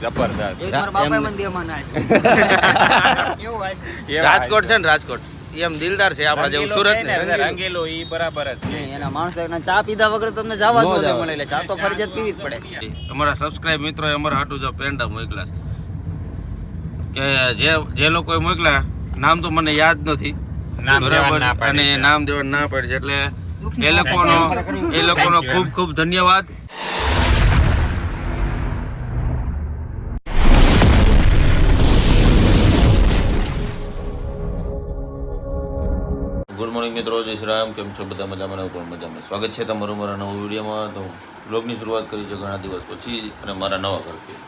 જબરદસ્ત. રાજકોટ છે ને, રાજકોટ એમ દિલદાર છે આપણા જેવું સુરત ને. રંગેલો ઈ બરાબર જ છે. એના માણસો ચા પીધા વગર તમને જવા જ ન દે મળે, એટલે ચા તો ફરજિયાત પીવી જ પડે. અમારા સબસ્ક્રાઇબ મિત્રો અમારા હાટુ જો પેન્ડા મોકલા છે કે જે લોકોએ મોકલા નામ તો મને યાદ નથી નામ દેવાનું ના બરાબર, પાડી અને છે. નામ દેવાનું ના પડે છે, એટલે એ લોકોનો ખૂબ ખૂબ ધન્યવાદ. ગુડ મોર્નિંગ મિત્રો, જય શ્રી રામ. કેમ છો બધા? મજામાં? પણ મજામાં. સ્વાગત છે તમારું મારા નવા વિડીયોમાં. તો બ્લોગની શરૂઆત કરી છે ઘણા દિવસ પછી અને મારા નવા ઘરથી.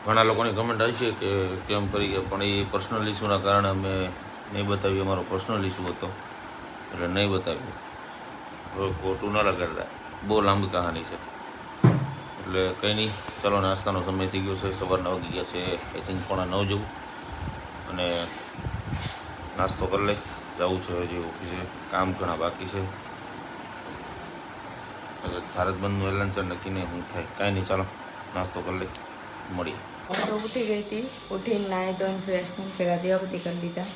ઘણા લોકોની કમેન્ટ આવી છે કે કેમ કરી ગયા, પણ એ પર્સનલ ઇસ્યુના કારણે અમે નહીં બતાવ્યું. અમારો પર્સનલ ઇસ્યુ હતો એટલે નહીં બતાવ્યું. હવે ખોટું ના લગાડતા, બહુ લાંબી કહાની છે. એટલે કંઈ નહીં, ચાલો નાસ્તાનો સમય થઈ ગયો છે. સવારના વાગી ગયા છે આઈ થિંક 9:15 જેવું, અને નાસ્તો કરી લઈ. જવું છે હજી ઓફિસે, કામ ઘણા બાકી છે. ભારત બંધનું એલાન છે, નક્કી નહીં શું થાય. કાંઈ નહીં, ચાલો નાસ્તો કરી લઈ, મળીએ. તો ઉઠી ગઈ હતી, ઉઠીને નાહી ધોઈને ફ્રેશ થઈને પહેલાં દીવાબત્તી કરી દીધા.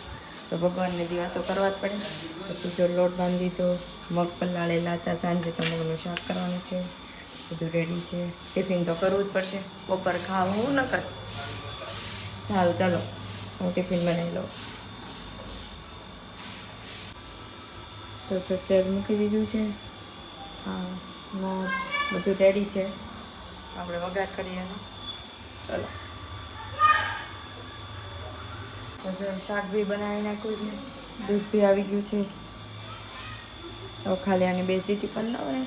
તો ભગવાનને દીવા તો કરવા જ પડે. પછી જો લોટ બાંધી દીધો, મગ પલાળેલા હતા, સાંજે તો મગનું શાક કરવાનું છે, બધું રેડી છે. ટિફિન તો કરવું જ પડશે, બપોર ખાવું હું ન કર. સારું ચાલો હું ટિફિન બનાવી લઉં. તો જો તેલ મૂકી દીધું છે. હા, બધું રેડી છે, આપણે વઘાર કરીએ એનો. ચાલો તો જો શાક બી બનાવી નાખ્યું છે, દૂધ બી આવી ગયું છે. તો ખાલી આની 2 સીટી પણ ના હોય,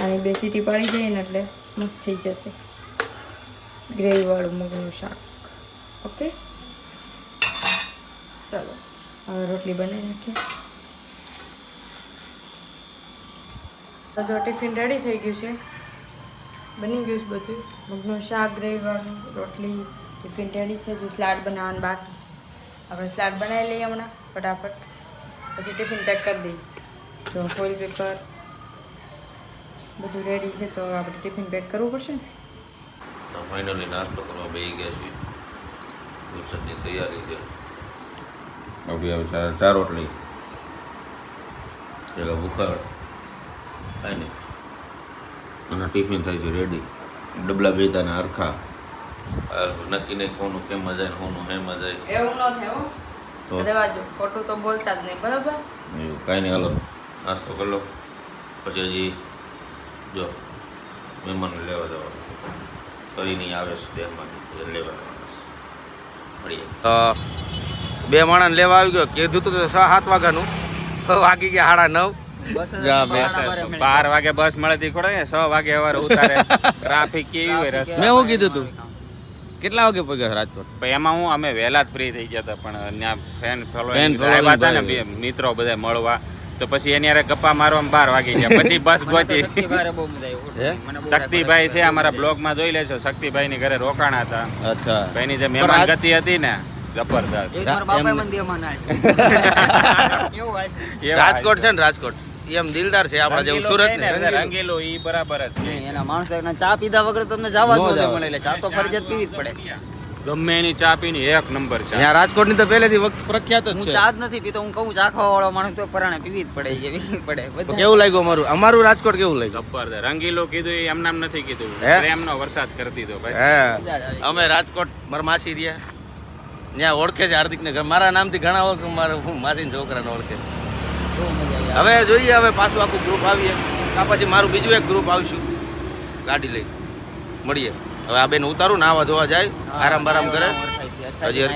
આની 2 સીટી પાડી જાય ને એટલે મસ્ત થઈ જશે ગ્રેવીવાળું મગનું શાક. ઓકે ચાલો હવે રોટલી બનાવી નાખીએ. તો જો ટિફિન રેડી થઈ ગયું છે, બની ગયું છે બધું. મગનું શાક, ગ્રેવીવાળું, રોટલી, ટિફિન રેડી છે. જે સ્લાડ બનાવવાનું બાકી છે, આપણે સ્લાડ બનાવી લઈએ હમણાં ફટાફટ, પછી ટિફિન પેક કરી દઈએ. જો ફોઇલ પેપર બધું રેડી છે, તો આપણે ટિફિન પેક કરવું પડશે ને. તો ફાઇનલી નાસ્તો કરવા બેસી ગયા છીએ. વરસાદની તૈયારી છે. આપણી આવે 4 રોટલી, પેલા બુખાર થાય ને, અને ટિફિન થાય છે રેડી. ડબલા બેતાના હરખા, નક્કી નહીં કોનું કેમ જાય, કોનું હેમ જાય. એવું ન થાય હો, તો રહેવા દો, ખોટું તો બોલતા જ નહીં, બરાબર. એવું કાંઈ નહીં, હાલો નાસ્તો કરી લો. પછી હજી જો મહેમાન લેવા જવાનું કરી નહીં આવે છે, દેહમાંથી લેવા મળીએ. બે માણસ લેવા આવી ગયો, કીધું તો 6-7 વાગ્યાનું, વાગી ગયા 9:30. 12 વાગે બસ મળે તી ખોડે, 6 વાગે સવારે ઉતારે. ટ્રાફિક કેવી હોય રસ્તે. મેં શું કીધું તું? કેટલા વાગે પહોંચ્યા રાજકોટ? પણ એમાં હું અમે વહેલા જ ફ્રી થઈ ગયા હતા, પણ ત્યાં ફ્રેન્ડ following આવ્યા હતા ને ભાઈ. મિત્રો બધા મળવા, તો પછી એની હારે ગપ્પા મારવામાં 12 વાગી ગયા. પછી બસ ગોતી. શક્તિભાઈ છે અમારા બ્લોગમાં જોઈ લેજો, શક્તિભાઈ ની ઘરે રોકાણા હતા. અચ્છા, ભાઈની જે મહેમાન ગતિ હતી ને, જબરદસ્ત. રાજકોટ છે ને, રાજકોટ એમ દિલદાર છે આપણા જેવું સુરત ને. રંગેલો ઈ બરાબર જ છે. એના માણસો ચા પીધા વગર તમને જવા જ ન દે મળે, એટલે ચા તો ફરજિયાત પીવી જ પડે. ગમે એની ચા પીની 1 નંબર છે. અહીંયા રાજકોટની તો પહેલેથી પ્રખ્યાત જ હું છે. ચા જ નથી પીતો, હું કહું ચા ખાવા વાળો માણસ તો પરાણે પીવી જ પડે છે, પીવી પડે. તો કેવું લાગ્યું અમારું રાજકોટ? કેવું લાગ્યું? જબરદસ્ત. રંગીલો કીધું એ એમ નામ નથી કીધું, હે? પ્રેમનો વરસાદ કરી દીધો ભાઈ. હે, અમે રાજકોટ મારા માસી રહ્યા ત્યાં ઓળખે છે હાર્દિક ને. મારા નામથી ઘણા ઓળખે, મારા માસીના છોકરાને ઓળખે. હવે જોઈએ, હવે પાછું આખું ગ્રુપ આવીએ, આ પછી મારું બીજું એક ગ્રુપ આવશું ગાડી લઈ. મળીએ. હવે આ બેન ઉતારું, નાવા ધોવા જાય, આરામ બારામ કરે. હજી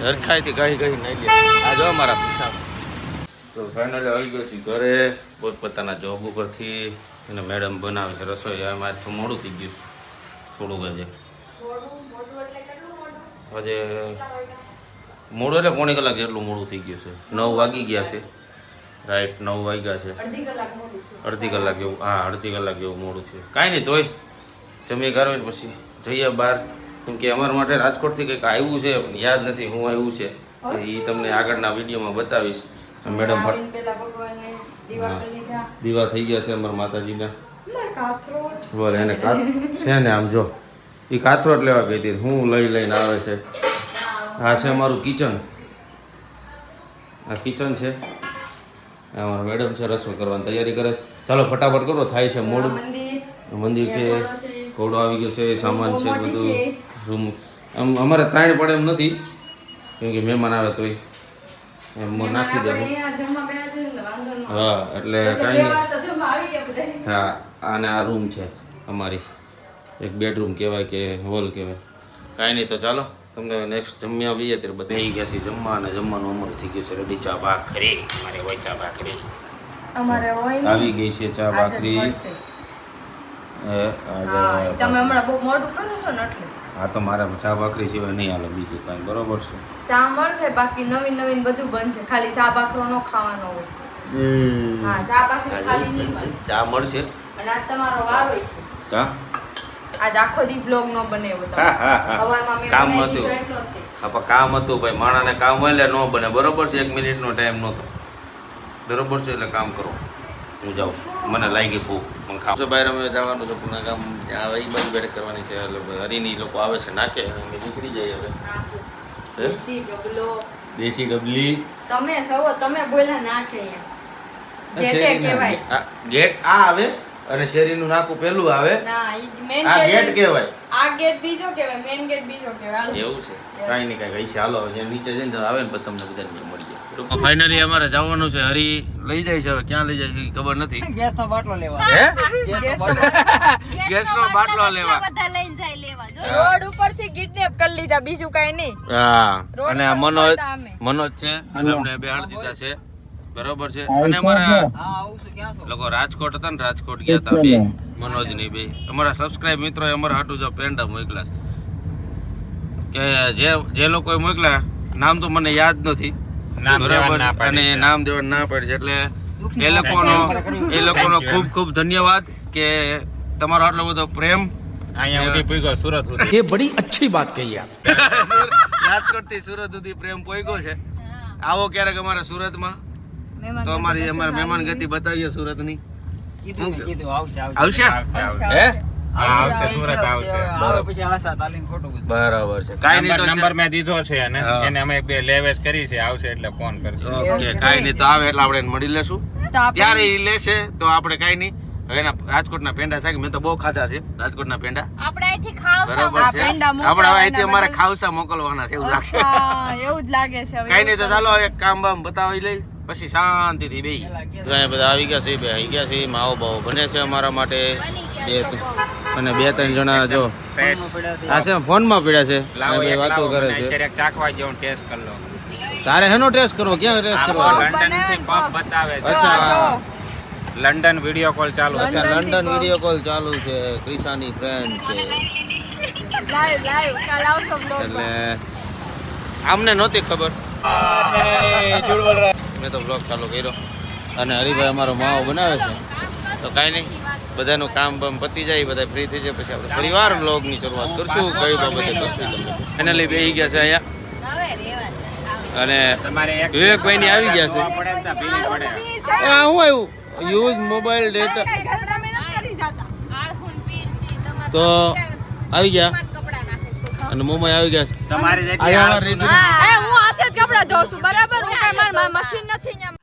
હરખાઈથી ગઈ નહીં લે. આ જો અમારા પીછા. તો ફાઇનલી આવી ગયો છે ઘરે, પોતપોતાના જોબ ઉપરથી. અને મેડમ બનાવે છે રસોઈ. અમારે તો મોડું થઈ ગયું થોડુંક. હજે મોડું એટલે 1.5 કલાક જેટલું મોડું થઈ ગયું છે. 9 વાગી ગયા છે, રાઈટ 9 વાગ્યા છે. અડધી કલાક જેવું, હા 1/2 કલાક જેવું મોડું છે. કાંઈ નહીં, તોય જમી કાઢીને પછી જઈએ બહાર. કેમ કે અમારા માટે રાજકોટથી કંઈક આવ્યું છે, યાદ નથી હું આવ્યું છે, એ તમને આગળના વિડીયોમાં બતાવીશ. મેડમ દીવા થઈ ગયા છે અમારા માતાજીના. કાથરોટ બોલ એને છે ને આમ જો એ કાથરોટ લેવા ગઈ હતી હું લઈને આવે છે. આ છે અમારું કિચન. આ કિચન છે. અમારા મેડમ છે રસોઈ કરવાની તૈયારી કરે છે. ચાલો ફટાફટ કરો થાય છે મોડું. મંદિર છે, ઘોડો આવી ગયો છે, સામાન છે બધું. રૂમ અમારે 3 પડે એમ નથી કેમ કે મહેમાન આવે તોય એમ નાખી દે. હા એટલે કાંઈ નહીં. હા અને આ રૂમ છે અમારી, એક બેડરૂમ કહેવાય કે હોલ કહેવાય. કાંઈ નહીં તો ચાલો તમને નેક્સ્ટ જમ્યા આવીએ ત્યારે બધા આવી ગયા છે જમવા અને જમવાનું અમારું થઈ ગયું છે રેડી. ચા ભાખરી મારે હોય ચા ભાખરી અમારે હોય ને આવી ગઈ છે ચા ભાખરી. તમે હમણાં બહુ મોડું કરો છો ને એટલે હા તો મારે ચા ભાખરી સિવાય નહીં હાલે બીજું કાંઈ. બરોબર છે. ચા મળશે બાકી નવીન બધું બનશે, ખાલી ચા ભાખરો નો ખાવાનો હોય. હા ચા ભાખરી ખાલી નહીં મળે. ચા મળશે. અને આજ તમારો વાર હોય છે. હા આજ આખો દી બ્લોગ નો બનાવ્યો તમે. હવામાં મેં કામ બનાવી હતું. દીધો એટલો જ તે. હા પણ કામ હતું ભાઈ, માણાને કામ હોય એટલે ન બને. બરોબર છે. 1 મિનિટનો ટાઈમ નહોતો. બરોબર છે એટલે કામ કરો. હું જાઉં, મને લાગી ભૂખ, મને ખાવ. બહાર અમે જવાનું છે પુના ગામ, ત્યાં એ બાજુ બેઠક કરવાની છે. એટલે હરીની લોકો આવે છે નાખે અને અમે નીકળી જઈએ હવે. દેશી ડબલો. દેશી ડબલી તમે બોલ્યા નાખે અહીંયા. ગેટે કહેવાય. ગેટ આ આવે અને શેરીનું નાકું પેલું આવે. ના ઈ મેન આ ગેટ કહેવાય. આ ગેટ બીજો કહેવાય, મેન ગેટ બીજો કહેવાય. હાલો. એવું છે. કાંઈ નહીં કાંઈ કઈ હાલો જે નીચે જઈને આવે ને પછી તમને બધાને મળીએ. ફાઇનલી અમારે જવાનું છે. હરી લઈ જાય છે. હવે ક્યાં લઈ જાય છે ખબર નથી. ગેસનો બાટલો લેવા. હે ગેસનો બાટલો લેવા. બધા લઈને જાય લેવા જો. રોડ ઉપરથી કિડનેપ કરી લીધા, બીજું કાઈ નહીં. હા અને આ રોડ ઉપર અમે. મનોજ છે એમને બેહાડી દીધા છે. બરોબર છે. અને અમારા લોકો રાજકોટ હતા ને, રાજકોટ ગયા હતા બે મનોજ ની બે અમારા સબસ્ક્રાઇબ મિત્રો અમારા હાટુ જો પેન્ડા મોકલા કે જે લોકોએ મોકલા નામ તો મને યાદ નથી. બરાબર. અને નામ દેવાનું ના પાડી છે એટલે એ લોકોનો ખૂબ ખૂબ ધન્યવાદ કે તમારો આટલો બધો પ્રેમ અહીંયા સુધી પૂગ્યો સુરત સુધી. ये बड़ी अच्छी बात कही आप. રાજકોટ થી સુરત સુધી પ્રેમ પોઈગો છે. આવો ક્યારેક અમારા સુરતમાં તો અમારા મહેમાન ગતિ બતાવીએ સુરત ની. આવશે હે આવશે સુરત આવશે. બરાબર છે. કાઈ નહીં તો નંબર મેં દીધો છે અને એને અમે બે લેવેશ કરી છે. આવશે એટલે ફોન કરજો. ઓકે કાઈ નહીં તો આવે એટલે આપણે એને મળી લેશું. તો આપણે ત્યારે એ લેશે તો આપણે કાઈ નહીં. હવે એના રાજકોટના પેંડા છે મેં તો બહુ ખાધા છે રાજકોટના પેંડા. આપણે અહીંથી ખાવસા બરાબર છે. પેંડા આપણે હવે અહીંથી અમારે ખાવસા મોકલવાના છે એવું લાગશે. હા એવું જ લાગે છે હવે. કાઈ નહીં તો ચાલો એક કામ બામ બતાવી લઈ પછી શાંતિથી બેહી. ઘણા બધા આવી ગયા છે. બે આવી ગયા છે. માવો બાવો બને છે અમારા માટે. અને 2-3 જણા જો આ છે ફોનમાં પડ્યા છે. લાવો બે એક વાતો લાવો કરે મને છે. અત્યારે ચાખવા જેવો ટેસ્ટ કરી લો. તારે હેનો ટેસ્ટ કરવો? ક્યાં ટેસ્ટ કરવો? લંડન થી પગ બતાવે છે. અચ્છા લંડન વિડિયો કોલ ચાલુ છે. અચ્છા લંડન વિડિયો કોલ ચાલુ છે. ક્રિશાની ફ્રેન્ડ છે લાઈવ કાલ આવશો બ્લોગ એટલે આમને નહોતી ખબર. મેં તો બ્લોગ ચાલુ કર્યો અને હરિભાઈ અમારો માવો બનાવે છે. તો કાંઈ નહીં બધાનું કામ બામ પતી જાય, બધા ફ્રી થઈ જાય પછી આપણે પરિવાર બ્લોગની શરૂઆત કરશું. કઈ બાબતે કરશું તમને ફાઇનલી બેસી ગયા છે અહીંયા અને તમારે એક વિવેકભાઈની આવી ગયા છે. પડે ને તો ભીલી પડે. હા હું આવ્યું યુઝ મોબાઈલ ડેટા આળખુન પીરસી તમાર તો આવી ગયા કપડા નાખે અને મોમાં આવી ગયા છે. તમારી જેટલી આયા આળસુ રીત- નથી. હું હાથે જ કપડા ધોઉં છું બરાબર. હું કઈ મારી મશીન નથી ન્યા.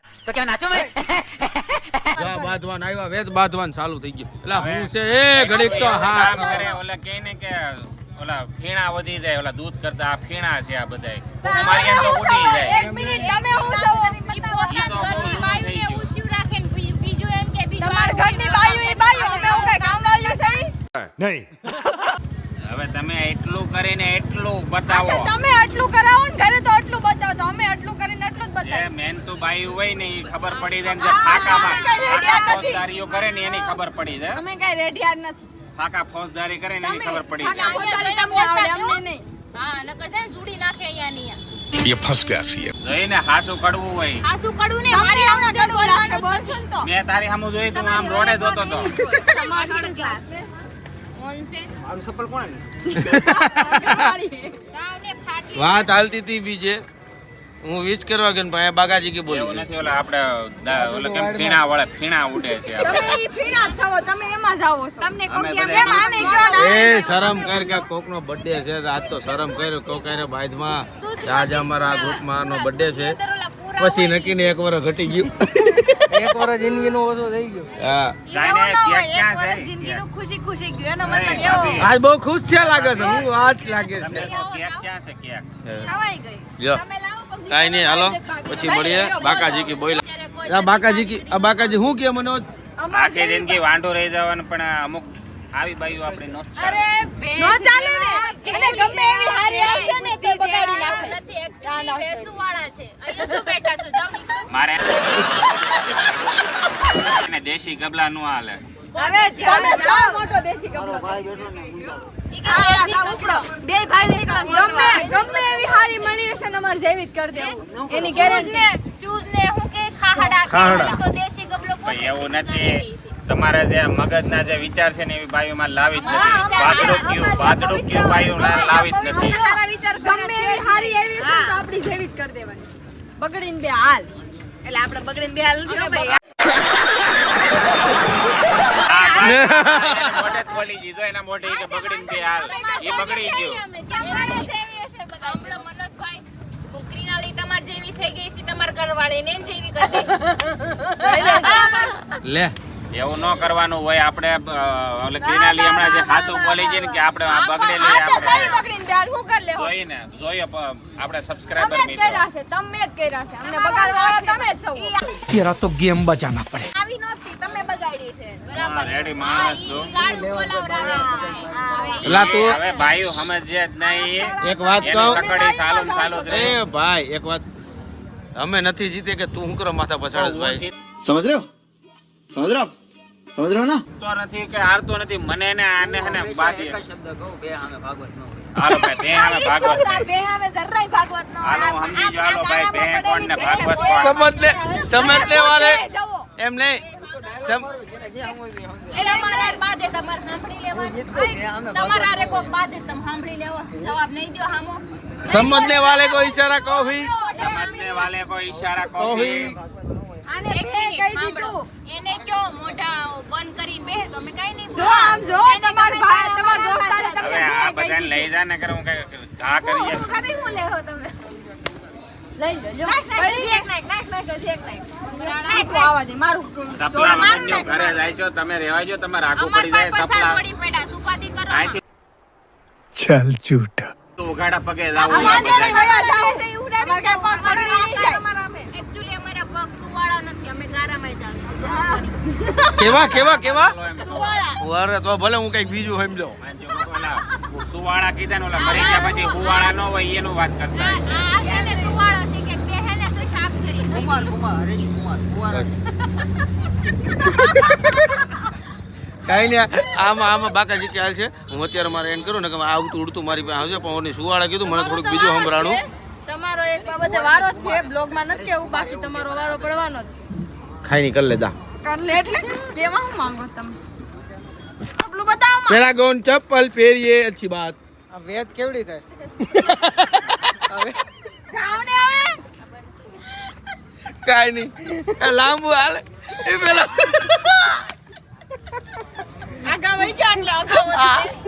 જા બાંધવાન આવ્યા વેદ બાંધવાન ચાલુ થઈ ગયું. એટલે હું છે એ ઘડીક તો હા કામ કરે ઓલા કહે ને કે ઓલા ફીણા વધી જાય, ઓલા દૂધ કરતા આ ફીણા છે આ બધાય. તમારી એમ તો ઉડી જાય. એક મિનિટ તમે હું સૌ ઘરની બાયુને ઉસ્યું રાખે ને બીજું એમ કે બીજું તમારા ઘરની બાયું એ બાયું અમે હું કઈ કામવાળીઓ છે હવે તમે એટલું કરીને એટલું આ બતાવો. તો તમે આટલું કરાવો ને ઘરે તો આટલું બતાવો તો અમે આટલું કરીને આટલું જ જે બતાવીએ. મેન તો બાયું હોય ને એ ખબર પડી જાય ને જે ફાકામાં ફાકા ફોજદારીઓ કરે ને એની ખબર પડી જાય. અમે કઈ રેડિયાર નથી. ફાકા ફોજદારી કરે ને એની ખબર પડી જાય. પોતાને તમને આવડે અમને નહીં. હા નકર છે ને જુડી નાખે અહીંયાની ये फंस गया सी. જોઈને હાસું કડવું હોય. આ શું કડું ને તમને મારી આવડે આવડે કડવું લાગશે બોલશો ને તો. મેં તારી સામું જોયું તું આમ રોડે જોતો તો. તમારી ક્લાસ નોનસેન્સ તાવને ફાટી વાત હાલતી હતી બીજે હું વિશ કરવા ગયો ને પણ અહીંયા બાગાજી કી બોલી એવું નથી ઓલા આપણે ઓલા કેમ ફીણા ઉડે છે આપણે. તમે ઈ ફીણા જ છો તમે એમાં જ આવો છો તમને અમે કોક બધા એમ આને કયો ને એ શરમ કર કે કોકનો બર્થડે છે તો આજ તો શરમ કર્યો કોક એને બાદમાં આજે અમારા ગ્રુપમાં નો બર્થડે છે પછી નક્કીને એક વાર ઘટી ગયું એક વર્ષ જિંદગીનો ઓછો થઈ ગયો. હા કાંઈ નહીં, કેક ક્યાં છે? જિંદગીનું ખુશી ખુશી ગયું એનો નહીં, મતલબ એવો ભાભી, આજ બહુ ખુશ છે લાગે છે હું આજ લાગે તમે છે કહો, કેક ક્યાં છે કેક? ખવાઈ ગઈ જો કાઈ નહીં હાલો પછી મળીએ બાકાજી કી બોલ આ બાકાજી હું કે મને આખી જિંદગી વાંઢો રહી જવાનું પણ અમુક આવી બાઈઓ આપણે નો ચાલે. નો ચાલે ને એને ગમે એવી હારી આવશે ને તે બગાડી નાખે નથી એકચ્યુઅલી વેસુવાળા છે અહીંયા શું બેઠા છો જાવ નીકળો મારે એને દેશી ગબલા નો હાલે. હવે તમે જાઓ મોટો દેશી ગમલો ભાઈ બેઠો ને ઊંધા. બે ભાઈ નીકળો ગમે એવી હારી મળી હશે ને અમાર જેવી જ કરી દેવું એની ગેરેજ શૂઝ ને હું કે ખાહડા તો દેશી ગમલો પણ એવું નથી, તમારા જે મગજના જે વિચાર છે ને એવી બાઈઓમાં લાવી જ નથી. બાદડું કયું બાઈઓ લાવી જ નથી. તારા વિચાર ગમે એવી હારી એવી હશે તો આપણી જેવી જ કરી દેવાની બગડીને બે હાલ એટલે આપણે બગડીને બે હાલ નથી ભાઈ મોઢે જ બોલી દીધો એના મોઢે કે બગડીને બે હાલ એ બગડી ગયો. લે એવું ન કરવાનું હોય. આપણે ઓલે ક્રિનાલી હમણાં જે હાસુ બોલી છે ને કે આપણે આ બગડેલી આપણે જોઈએ આપણે સબસ્ક્રાઇબર મિત્રો તમે જ કર્યા છે અમને બગાડવાળા તમે જ છો तेरा तो गेम बजाना पड़े આવી નહોતી તમે બગાડી છે હા, રેડી માણસ છું. એલા તું હવે ભાઈઓ સમજે જ નહીં. એક વાત એનું કહું સકડી સાલું ને સાલું જ રહે. એ ભાઈ એક વાત અમે નથી જીતે કે તું હું કરો માથા પછાડ ભાઈ समझ रहे हो समझ रहे हो आप समझ रहे हो ना તો નથી કે હારતો નથી મને ને આને હે ને બાજી. એક જ શબ્દ કહું બે સામે ભાગવત ન હોય. હાલો ભાઈ બે હામે ભાગવત નહીં. બે હવે જરાય ભાગવત ન હાલો સમજી જો હાલો ભાઈ બે કોણ ને ભાગવત કોણ. સમજને વાલે એમ નહીં એલા મારા બાદે તમાર સાંભળી લેવાનું બે સામે તમારા આરે કોક બાદે તમે સાંભળી લેવો જવાબ નહીં દો હામો સમજને વાલે કો ઈશારા કહો ભી સમજને વાલે કો ઈશારા કો ભી. આને કહી દીધું એને કયો મોઢા બંધ કરીને બેહે તો અમે કઈ નહીં જો આમ જો તમાર ભાઈ તમાર દોસ્તારે હવે તમને આ બધાને લઈ જા ને કરું કે ઘા કરીએ. કદી હું લેવો તમે લઈ લેજો નાખ આવા દે મારું સપલા વગરનો ઘરે જાય છો તમે રહેવા જો તમારે આગળ પડી જાય સપલા. અહીંથી चल झूठा તો ઉઘાડા પગે જાવું આ વાંધો નહીં બધાને. ભયા જાવ છે ઉડાડી કે પગ પડી નહીં જાય એક્ચ્યુઅલી અમારા પગ સુવાળા નથી અમે ગારામાં ચાલશું કેવા કેવા કેવા સુવાળા વારે તો ભલે હું કઈક બીજું સમજો જો ઓલા સુવાળા કીધા ને ઓલા મરી ગયા પછી હુવાળા ન હોય એનું વાત કરતા હોય છે. આ છે ને સુવાળો છે કે બે હે ને તોય સાફ કરી કુમાર હરેશ કુમાર કાઈ નહીં આમાં બાકાજી ખ્યાલ છે હું અત્યારે મારે એન્ડ કરું ને કે આવતું ઉડતું મારી પાસે આવશે પણ ઓની સુવાળા કીધું મને થોડુંક બીજું સંભળાણું તમારો એક બાબતે વારો જ છે બ્લોગમાં નથી કેવું બાકી તમારો વારો પડવાનો જ છે ખાઈ નહીં કરી લેતા કર લે એટલે કેવા હું માંગો તમે આપણું બતાવો પેલા ગોન ચપ્પલ પહેરીએ અચ્છી બાત આ વેદ કેવડી થાય જાવ ને હવે કાઈ નહીં લાંબુ હાલે એ પેલા આગા વઈ જા એટલે આગા વઈ